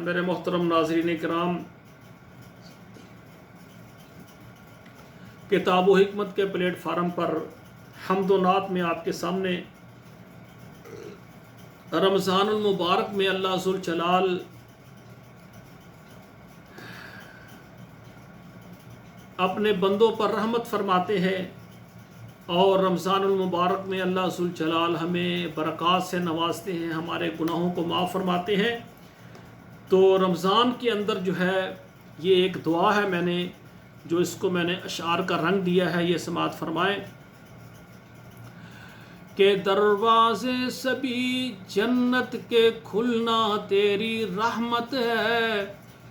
میرے محترم ناظرین کرام، کتاب و حکمت کے پلیٹ فارم پر حمد و نعت میں آپ کے سامنے رمضان المبارک میں اللہ ذوالجلال اپنے بندوں پر رحمت فرماتے ہیں، اور رمضان المبارک میں اللہ ذوالجلال ہمیں برکات سے نوازتے ہیں، ہمارے گناہوں کو معاف فرماتے ہیں۔ تو رمضان کے اندر جو ہے یہ ایک دعا ہے، اس کو میں نے اشعار کا رنگ دیا ہے، یہ سماعت فرمائیں کہ دروازے سبھی جنت کے کھلنا تیری رحمت ہے،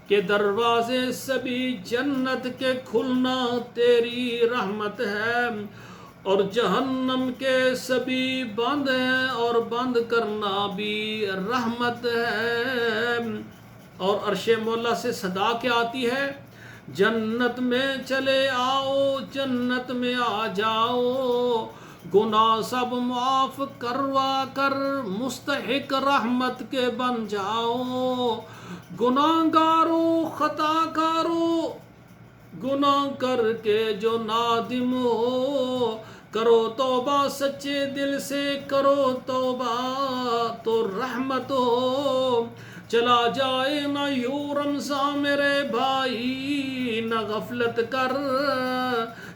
کہ دروازے سبھی جنت کے کھلنا تیری رحمت ہے، اور جہنم کے سبھی بند ہیں اور بند کرنا بھی رحمت ہے۔ اور عرش مولا سے صدا کیا آتی ہے؟ جنت میں چلے آؤ، جنت میں آ جاؤ، گناہ سب معاف کروا کر مستحق رحمت کے بن جاؤ، گناہ گارو خطا کارو گناہ کر کے جو نادم ہو، کرو توبہ سچے دل سے، کرو توبہ تو رحمت ہو۔ چلا جائے نہ یوں رمضان میرے بھائی، نہ غفلت کر،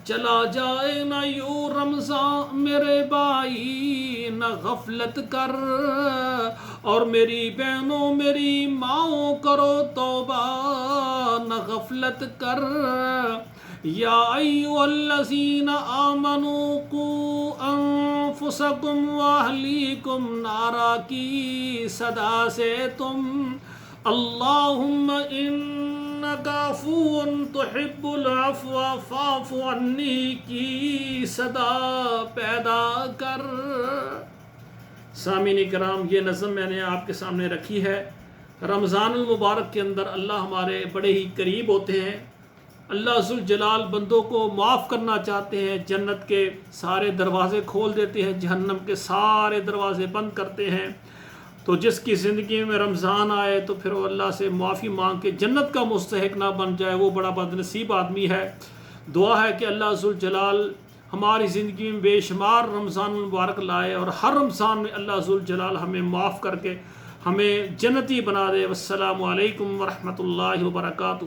چلا جائے نہ یوں رمضان میرے بھائی، نہ غفلت کر، اور میری بہنوں میری ماؤں کرو توبہ، نہ غفلت کر۔ یا ایھا الذین آمنوا قوا انفسکم واہلیکم نارا کی صدا سے تم اللہم انک عفو تحب العفو فاعف عنی کی صدا پیدا کر۔ سامعین کرام، یہ نظم میں نے آپ کے سامنے رکھی ہے۔ رمضان المبارک کے اندر اللہ ہمارے بڑے ہی قریب ہوتے ہیں، اللہ ذوالجلال بندوں کو معاف کرنا چاہتے ہیں، جنت کے سارے دروازے کھول دیتے ہیں، جہنم کے سارے دروازے بند کرتے ہیں۔ تو جس کی زندگی میں رمضان آئے تو پھر وہ اللہ سے معافی مانگ کے جنت کا مستحق نہ بن جائے، وہ بڑا بد نصیب آدمی ہے۔ دعا ہے کہ اللہ ذوالجلال ہماری زندگی میں بے شمار رمضان المبارک لائے، اور ہر رمضان میں اللہ ذوالجلال ہمیں معاف کر کے ہمیں جنتی بنا دے۔ والسلام علیکم ورحمۃ اللہ وبرکاتہ۔